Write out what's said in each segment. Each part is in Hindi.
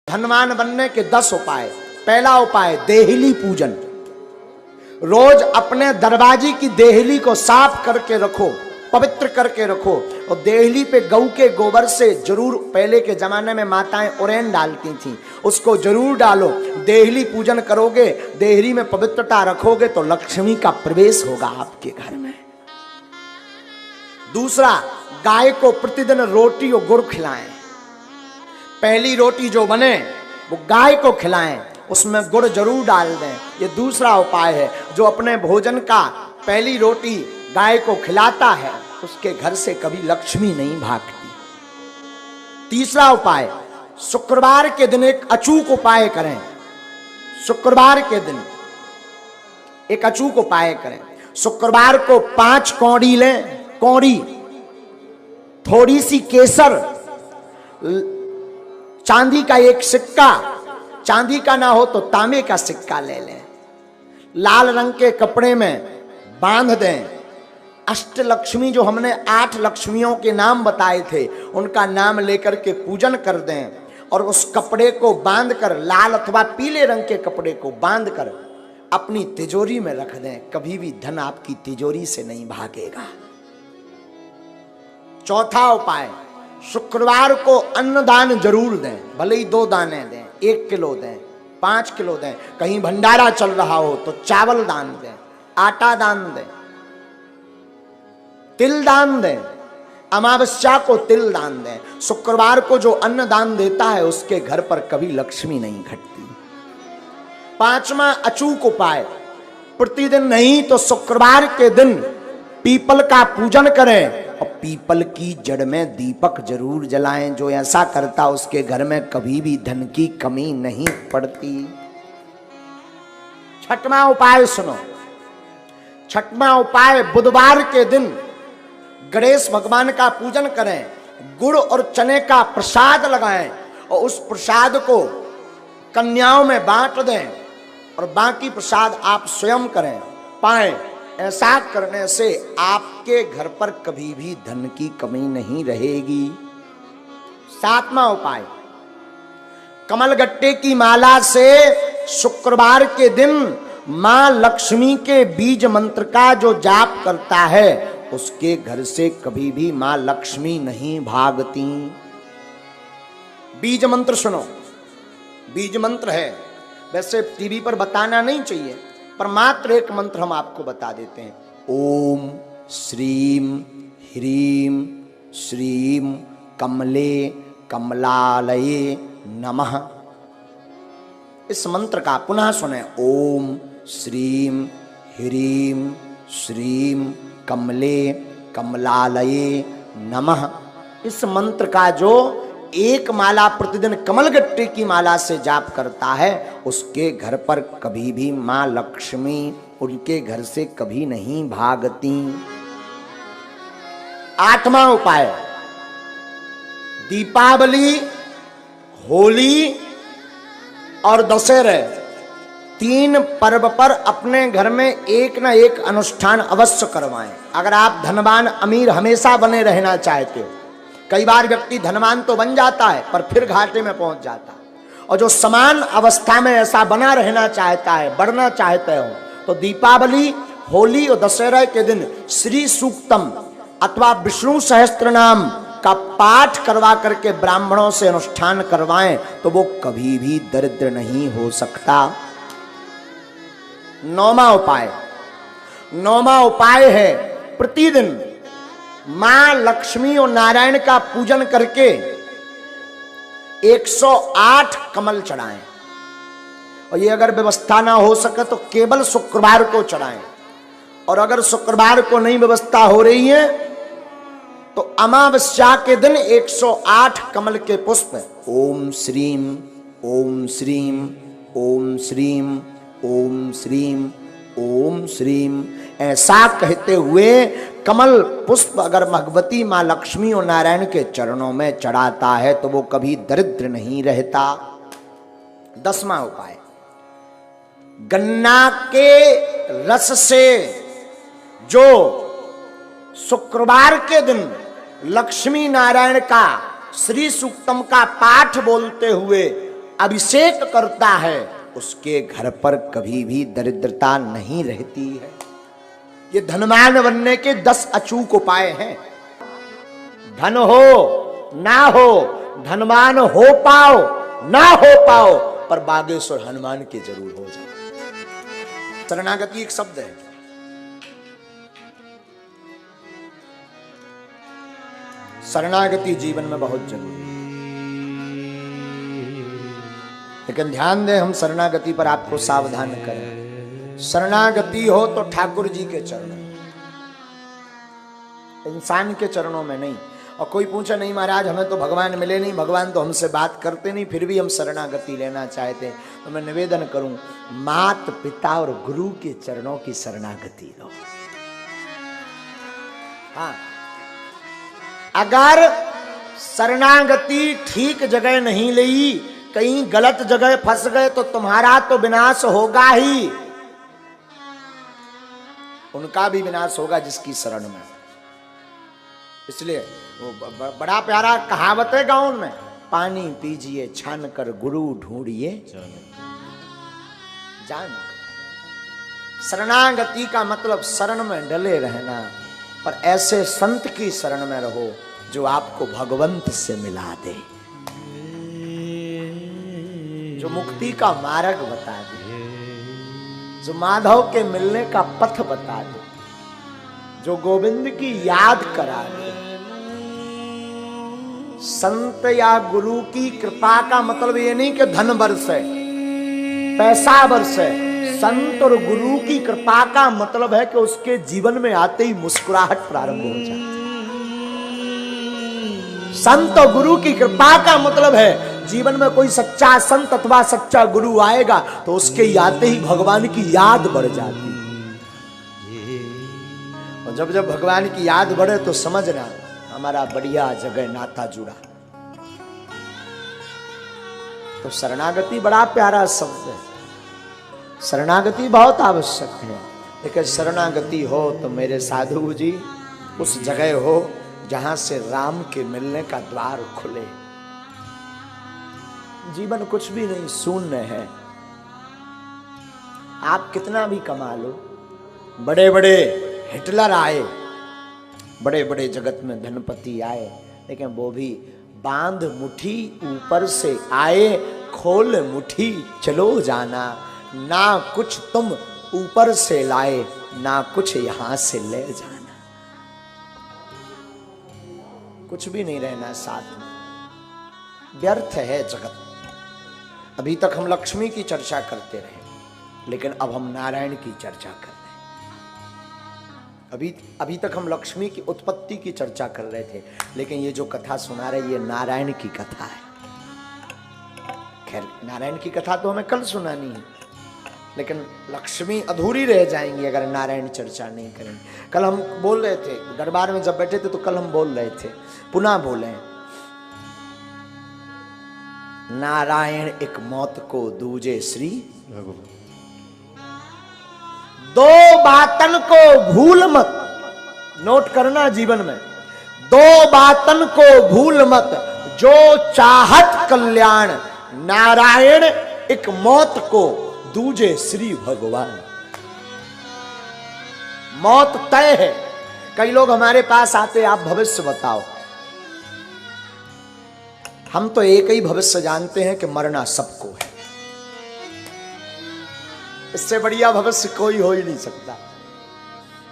धनवान बनने के 10 उपाय। पहला उपाय देहली पूजन। रोज अपने दरवाजे की देहली को साफ करके रखो, पवित्र करके रखो। और देहली पे गऊ के गोबर से जरूर, पहले के जमाने में माताएं उरेन डालती थी, उसको जरूर डालो। देहली पूजन करोगे, देहली में पवित्रता रखोगे तो लक्ष्मी का प्रवेश होगा आपके घर में। दूसरा, गाय को प्रतिदिन रोटी और गुड़ खिलाएं। पहली रोटी जो बने वो गाय को खिलाएं, उसमें गुड़ जरूर डाल दें। ये दूसरा उपाय है। जो अपने भोजन का पहली रोटी गाय को खिलाता है उसके घर से कभी लक्ष्मी नहीं भागती। तीसरा उपाय, शुक्रवार के दिन एक अचूक उपाय करें। शुक्रवार के दिन एक अचूक उपाय करें। शुक्रवार को 5 कौड़ी लें, कौड़ी, थोड़ी सी केसर, चांदी का एक सिक्का, चांदी का ना हो तो तांबे का सिक्का ले लें, लाल रंग के कपड़े में बांध दें। अष्टलक्ष्मी, जो हमने 8 लक्ष्मियों के नाम बताए थे, उनका नाम लेकर के पूजन कर दें और उस कपड़े को बांधकर, लाल अथवा पीले रंग के कपड़े को बांधकर अपनी तिजोरी में रख दें। कभी भी धन आपकी तिजोरी से नहीं भागेगा। चौथा उपाय, शुक्रवार को अन्नदान जरूर दें। भले ही 2 दाने दें, 1 किलो दें, 5 किलो दें। कहीं भंडारा चल रहा हो तो चावल दान दें, आटा दान दें, तिल दान दें। अमावस्या को तिल दान दें। शुक्रवार को जो अन्न दान देता है उसके घर पर कभी लक्ष्मी नहीं घटती। 5वां अचूक उपाय, प्रतिदिन नहीं तो शुक्रवार के दिन पीपल का पूजन करें और पीपल की जड़ में दीपक जरूर जलाएं। जो ऐसा करता उसके घर में कभी भी धन की कमी नहीं पड़ती। 6वां उपाय सुनो। 6वां उपाय, बुधवार के दिन गणेश भगवान का पूजन करें, गुड़ और चने का प्रसाद लगाएं और उस प्रसाद को कन्याओं में बांट दें और बाकी प्रसाद आप स्वयं करें पाएं। ऐसा करने से आपके घर पर कभी भी धन की कमी नहीं रहेगी। 7वां उपाय, कमलगट्टे की माला से शुक्रवार के दिन मां लक्ष्मी के बीज मंत्र का जो जाप करता है उसके घर से कभी भी मां लक्ष्मी नहीं भागती। बीज मंत्र सुनो। बीज मंत्र है, वैसे टीवी पर बताना नहीं चाहिए, पर मात्र एक मंत्र हम आपको बता देते हैं। ओम श्रीम ह्रीम श्रीम कमले कमलालये नमः। इस मंत्र का पुनः सुने। ओम श्रीम ह्रीम श्रीम कमले कमलालये नमः। इस मंत्र का जो एक माला प्रतिदिन कमलगट्टे की माला से जाप करता है उसके घर पर कभी भी मां लक्ष्मी उनके घर से कभी नहीं भागती। 8वां उपाय, दीपावली, होली और दशहरे 3 पर्व पर अपने घर में एक ना एक अनुष्ठान अवश्य करवाएं। अगर आप धनवान अमीर हमेशा बने रहना चाहते हो, कई बार व्यक्ति धनवान तो बन जाता है पर फिर घाटे में पहुंच जाता है, और जो समान अवस्था में ऐसा बना रहना चाहता है, बढ़ना चाहते हो, तो दीपावली, होली और दशहरा के दिन श्री सूक्तम अथवा विष्णु सहस्त्र नाम का पाठ करवा करके ब्राह्मणों से अनुष्ठान करवाएं तो वो कभी भी दरिद्र नहीं हो सकता। 9वां उपाय, 9वां उपाय है प्रतिदिन मां लक्ष्मी और नारायण का पूजन करके 108 कमल चढ़ाएं। और ये अगर व्यवस्था ना हो सके तो केवल शुक्रवार को चढ़ाएं, और अगर शुक्रवार को नहीं व्यवस्था हो रही है तो अमावस्या के दिन 108 कमल के पुष्प ओम श्रीम ओम श्रीम ओम श्रीम ओम श्रीम ओम श्रीम ऐसा कहते हुए कमल पुष्प अगर भगवती मां लक्ष्मी और नारायण के चरणों में चढ़ाता है तो वो कभी दरिद्र नहीं रहता। 10वां उपाय, गन्ना के रस से जो शुक्रवार के दिन लक्ष्मी नारायण का श्री सूक्तम का पाठ बोलते हुए अभिषेक करता है उसके घर पर कभी भी दरिद्रता नहीं रहती है। ये धनवान बनने के 10 अचूक उपाय हैं। धन हो ना हो, धनवान हो पाओ ना हो पाओ, पर बागेश्वर हनुमान के जरूर हो जाए। शरणागति एक शब्द है। शरणागति जीवन में बहुत जरूरी है। लेकिन ध्यान दें, हम शरणागति पर आपको सावधान करें। शरणागति हो तो ठाकुर जी के चरणों, इंसान के चरणों में नहीं। और कोई पूछे नहीं महाराज हमें तो भगवान मिले नहीं, भगवान तो हमसे बात करते नहीं, फिर भी हम शरणागति लेना चाहते, तो मैं निवेदन करूं मात पिता और गुरु के चरणों की शरणागति लो। हाँ, अगर शरणागति ठीक जगह नहीं ली, कहीं गलत जगह फंस गए तो तुम्हारा तो विनाश होगा ही, उनका भी विनाश होगा जिसकी शरण में। इसलिए वो बड़ा प्यारा कहावत है गाँव में, पानी पीजिए छान कर गुरु ढूंढिए जान। शरणागति का मतलब शरण में डले रहना, पर ऐसे संत की शरण में रहो जो आपको भगवंत से मिला दे, जो मुक्ति का मार्ग बता दे, जो माधव के मिलने का पथ बता दे, जो गोविंद की याद करा दे। संत या गुरु की कृपा का मतलब ये नहीं कि धन बरसे, पैसा बरसे। संत और गुरु की कृपा का मतलब है कि उसके जीवन में आते ही मुस्कुराहट प्रारंभ हो जाए। संत और गुरु की कृपा का मतलब है जीवन में कोई सच्चा संत अथवा सच्चा गुरु आएगा तो उसके आते ही भगवान की याद बढ़ जाती। और जब जब भगवान की याद बढ़े तो समझना हमारा बढ़िया जगह नाता जुड़ा। तो शरणागति बड़ा प्यारा शब्द है, शरणागति बहुत आवश्यक है। लेकिन शरणागति हो तो मेरे साधु जी उस जगह हो जहां से राम के मिलने का द्वार खुले। जीवन कुछ भी नहीं, शून्य है। आप कितना भी कमा लो, बड़े बड़े हिटलर आए, बड़े बड़े जगत में धनपति आए, लेकिन वो भी बांध मुट्ठी ऊपर से आए, खोल मुट्ठी चलो जाना। ना कुछ तुम ऊपर से लाए, ना कुछ यहां से ले जाना। कुछ भी नहीं रहना साथ में, व्यर्थ है जगत। अभी तक हम लक्ष्मी की चर्चा करते रहे, लेकिन अब हम नारायण की चर्चा कर रहे हैं। अभी तक हम लक्ष्मी की उत्पत्ति की चर्चा कर रहे थे, लेकिन ये जो कथा सुना रहे ये नारायण की कथा है। खैर नारायण की कथा तो हमें कल सुनानी है, लेकिन लक्ष्मी अधूरी रह जाएंगी अगर नारायण चर्चा नहीं करेंगे। कल हम बोल रहे थे दरबार में जब बैठे थे, तो कल हम बोल रहे थे, पुनः बोले, नारायण एक मौत को दूजे श्री भगवान। दो बातन को भूल मत, नोट करना जीवन में, दो बातन को भूल मत, जो चाहत कल्याण। नारायण एक मौत को दूजे श्री भगवान। मौत तय है। कई लोग हमारे पास आते, आप भविष्य बताओ। हम तो एक ही भविष्य जानते हैं कि मरना सबको है। इससे बढ़िया भविष्य कोई हो ही नहीं सकता।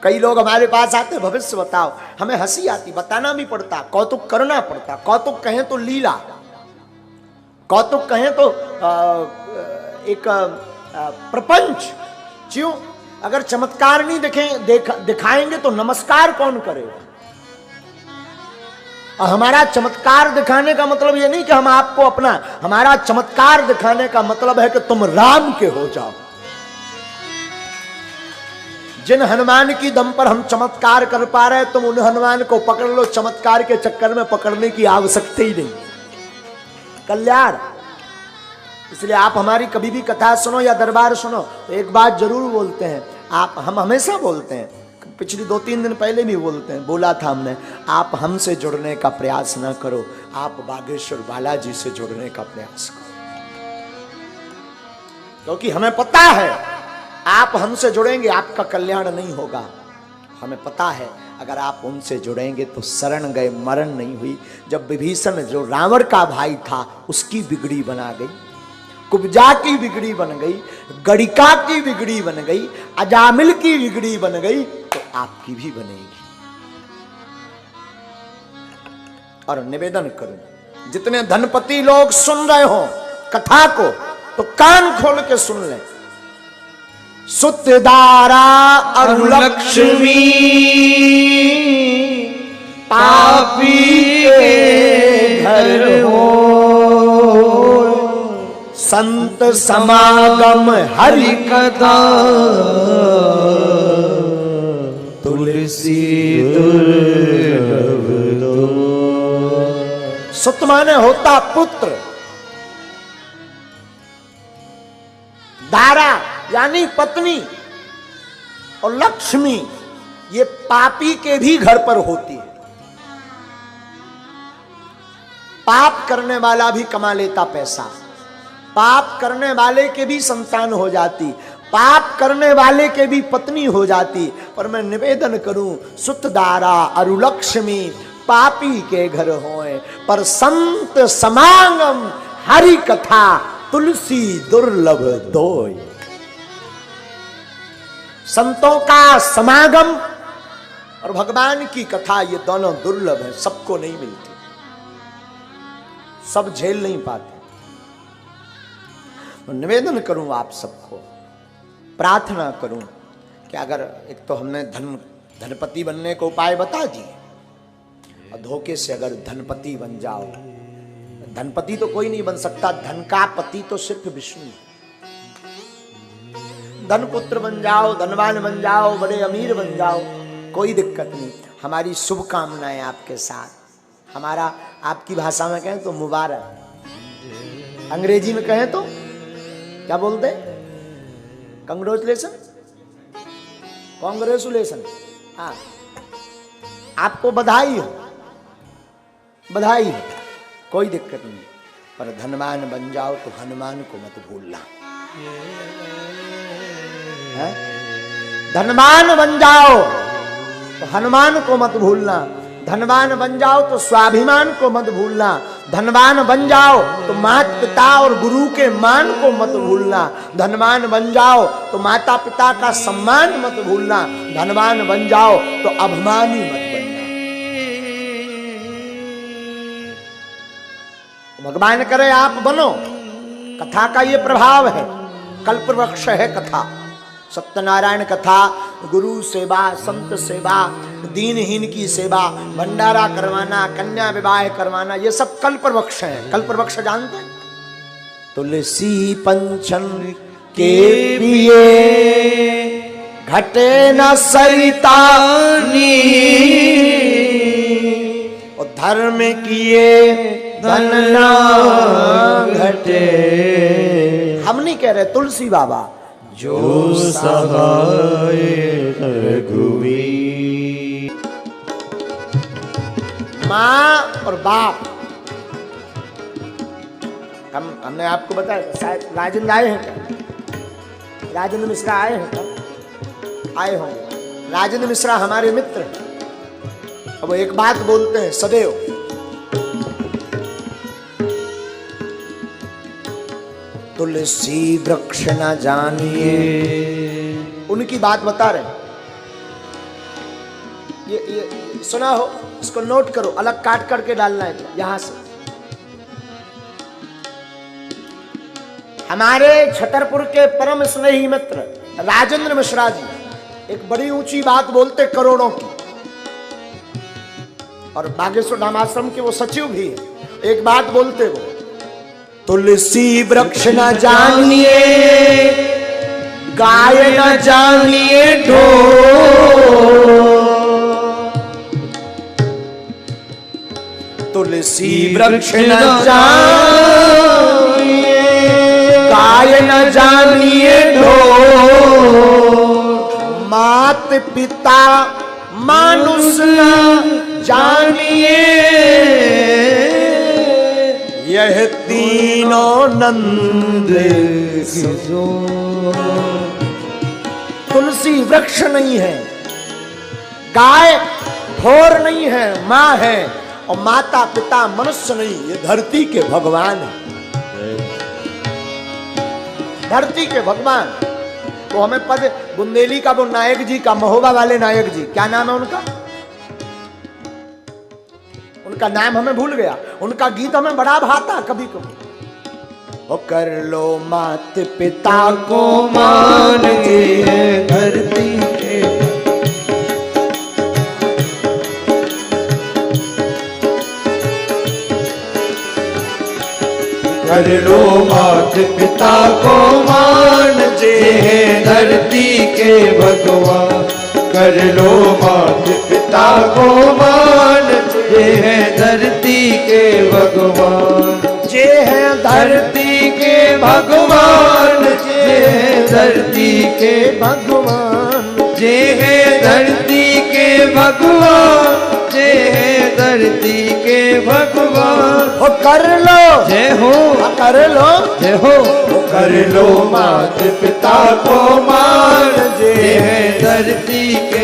कई लोग हमारे पास आते, भविष्य बताओ, हमें हंसी आती, बताना भी पड़ता, कौतुक करना पड़ता। कौतुक कहें तो लीला, कौतुक कहें तो एक प्रपंच। क्यों? अगर चमत्कार नहीं दिखाएंगे तो नमस्कार कौन करेगा? और हमारा चमत्कार दिखाने का मतलब ये नहीं कि हम आपको अपना, हमारा चमत्कार दिखाने का मतलब है कि तुम राम के हो जाओ। जिन हनुमान की दम पर हम चमत्कार कर पा रहे हैं, तुम उन हनुमान को पकड़ लो। चमत्कार के चक्कर में पकड़ने की आवश्यकता ही नहीं। कल्याण। इसलिए आप हमारी कभी भी कथा सुनो या दरबार सुनो तो एक बात जरूर बोलते हैं, हम हमेशा बोलते हैं, पिछली 2-3 दिन पहले भी बोलते हैं, बोला था हमने, आप हमसे जुड़ने का प्रयास ना करो, आप बागेश्वर बालाजी से जुड़ने का प्रयास करो। क्योंकि हमें पता है आप हमसे जुड़ेंगे आपका कल्याण नहीं होगा। हमें पता है अगर आप उनसे जुड़ेंगे तो शरण गए मरण नहीं हुई। जब विभीषण जो रावण का भाई था उसकी बिगड़ी बना गई, कुब्जा की बिगड़ी बन गई, गणिका की बिगड़ी बन गई, अजामिल की बिगड़ी बन गई, तो आपकी भी बनेगी। और निवेदन करूं जितने धनपति लोग सुन रहे हो कथा को तो कान खोल के सुन लें। सुतदारा और लक्ष्मी पापी के घर हो, संत समागम हरि कथा तुलसी दुर्लभ दो। सुत माने होता पुत्र, दारा यानी पत्नी, और लक्ष्मी ये पापी के भी घर पर होती है। पाप करने वाला भी कमा लेता पैसा, पाप करने वाले के भी संतान हो जाती, पाप करने वाले के भी पत्नी हो जाती। पर मैं निवेदन करूं सुतदारा अरुलक्ष्मी पापी के घर होए, पर संत समागम हरि कथा तुलसी दुर्लभ दोय। संतों का समागम और भगवान की कथा ये दोनों दुर्लभ है, सबको नहीं मिलती, सब झेल नहीं पाते। तो निवेदन करूं आप सबको, प्रार्थना करूं कि अगर एक तो हमने धनपति बनने को उपाय बता दिए, और धोखे से अगर धनपति बन जाओ, धनपति तो कोई नहीं बन सकता, धन का पति तो सिर्फ विष्णु है। धन पुत्र बन जाओ, धनवान बन जाओ, बड़े अमीर बन जाओ, कोई दिक्कत नहीं। हमारी शुभकामनाएं आपके साथ। हमारा आपकी भाषा में कहें तो मुबारक, अंग्रेजी में कहें तो क्या बोलते? Congratulation, congratulation. हाँ, आपको बधाई हो, बधाई हो, कोई दिक्कत नहीं। पर धनवान बन जाओ तो हनुमान को मत भूलना। धनवान बन जाओ तो हनुमान को मत भूलना, धनवान बन जाओ तो स्वाभिमान को मत भूलना, धनवान बन जाओ तो माता पिता और गुरु के मान को मत भूलना, धनवान बन जाओ तो माता पिता का सम्मान मत भूलना, धनवान बन जाओ तो अभिमानी मत बनना। भगवान करे आप बनो। कथा का ये प्रभाव है, कल्पवृक्ष है कथा। सत्यनारायण कथा, गुरु सेवा, संत सेवा, दीनहीन की सेवा, भंडारा करवाना, कन्या विवाह करवाना, ये सब कल्पवृक्ष है। कल्पवृक्ष जानते हैं? तुलसी पंचन के पिए घटे न सरिता नीर, और धर्म किए धन ना घटे। हम नहीं कह रहे, तुलसी बाबा जो सहाय रघुवीर। माँ और बाप, हमने आपको बताया, शायद राजेंद्र आए हैं क्या? राजेंद्र मिश्रा आए हैं क्या? आए होंगे। राजेंद्र मिश्रा हमारे मित्र हैं। अब वो एक बात बोलते हैं सदैव, तुलसी वृक्ष न जानिए। उनकी बात बता रहे, ये सुना हो, इसको नोट करो, अलग काट करके डालना है तो यहां से। हमारे छतरपुर के परम स्नेही मित्र राजेंद्र मिश्रा जी एक बड़ी ऊंची बात बोलते, करोड़ों की, और बागेश्वर धाम आश्रम के वो सचिव भी है। एक बात बोलते वो, तुलसी वृक्ष न जानिए, गाय न जानिए ढोर, तुलसी वृक्ष न जानिए, गाय न जानिए ढोर, मात पिता मानुष न जानिए, यह तीनों नंद किसो। तुलसी वृक्ष नहीं है, गाय ठोर नहीं है, माँ है, और माता पिता मनुष्य नहीं, ये धरती के भगवान है, धरती के भगवान। तो हमें पद बुंदेली का वो नायक जी का, महोबा वाले नायक जी, क्या नाम है उनका? उनका नाम हमें भूल गया। उनका गीत हमें बड़ा भाता कभी कभी। ओ कर लो मात पिता को मान के धरती के, कर लो मात पिता को मान जे हैं धरती के भगवान। कर लो मात पिता को मान जे हैं धरती के भगवान। जे है धरती के भगवान, जे हैं धरती के भगवान, जे हैं धरती के भगवान, जे हैं धरती के भगवान। ओ कर लो, जय हो, कर लो, जय हो। कर लो मात पिता को मान जे हैं धरती के